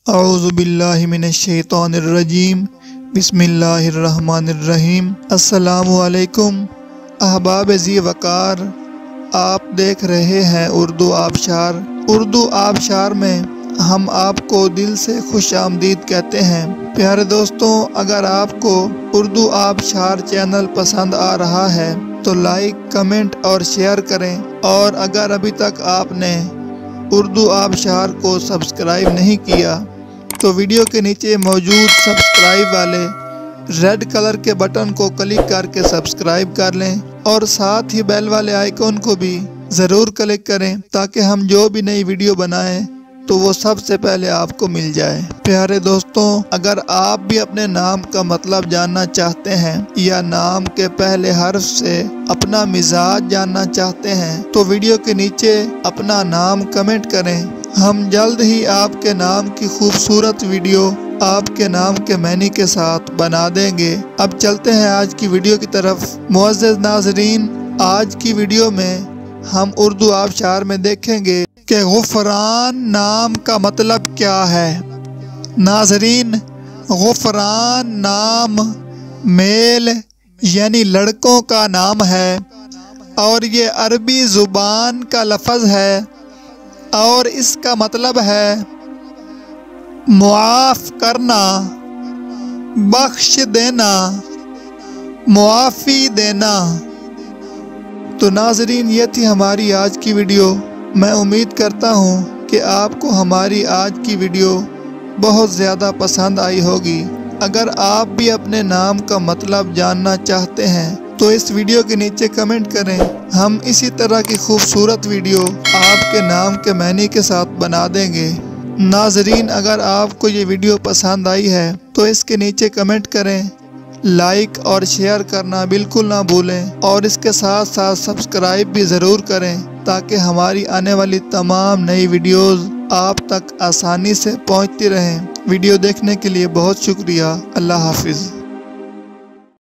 اعوذ باللہ من الشیطان الرجیم بسم اللہ الرحمن الرحیم۔ السلام علیکم احباب ذی وقار، آپ دیکھ رہے ہیں اردو آبشار۔ اردو آبشار میں ہم آپ کو دل سے خوش آمدید کہتے ہیں۔ پیارے دوستوں، اگر آپ کو اردو آبشار چینل پسند آ رہا ہے تو لائک، کمنٹ اور شیئر کریں، اور اگر ابھی تک آپ نے اردو آبشار کو سبسکرائب نہیں کیا تو ویڈیو کے نیچے موجود سبسکرائب والے ریڈ کلر کے بٹن کو کلک کر کے سبسکرائب کر لیں، اور ساتھ ہی بیل والے آئیکن کو بھی ضرور کلک کریں تاکہ ہم جو بھی نئی ویڈیو بنائیں تو وہ سب سے پہلے آپ کو مل جائے۔ پیارے دوستوں، اگر آپ بھی اپنے نام کا مطلب جاننا چاہتے ہیں یا نام کے پہلے حرف سے اپنا مزاج جاننا چاہتے ہیں تو ویڈیو کے نیچے اپنا نام کمنٹ کریں۔ ہم جلد ہی آپ کے نام کی خوبصورت ویڈیو آپ کے نام کے معنی کے ساتھ بنا دیں گے۔ اب چلتے ہیں آج کی ویڈیو کی طرف۔ معزز ناظرین، آج کی ویڈیو میں ہم اردو آبشار میں دیکھیں گے کہ غفران نام کا مطلب کیا ہے۔ ناظرین، غفران نام میل یعنی لڑکوں کا نام ہے، اور یہ عربی زبان کا لفظ ہے، اور اس کا مطلب ہے معاف کرنا، بخش دینا، معافی دینا۔ تو ناظرین، یہ تھی ہماری آج کی ویڈیو۔ میں امید کرتا ہوں کہ آپ کو ہماری آج کی ویڈیو بہت زیادہ پسند آئی ہوگی۔ اگر آپ بھی اپنے نام کا مطلب جاننا چاہتے ہیں تو اس ویڈیو کے نیچے کمنٹ کریں۔ ہم اسی طرح کی خوبصورت ویڈیو آپ کے نام کے معنی کے ساتھ بنا دیں گے۔ ناظرین، اگر آپ کو یہ ویڈیو پسند آئی ہے تو اس کے نیچے کمنٹ کریں، لائک اور شیئر کرنا بالکل نہ بھولیں، اور اس کے ساتھ ساتھ سبسکرائب بھی ضرور کریں تاکہ ہماری آنے والی تمام نئی ویڈیوز آپ تک آسانی سے پہنچتی رہیں۔ ویڈیو دیکھنے کے لیے بہت شکریہ۔ اللہ حافظ۔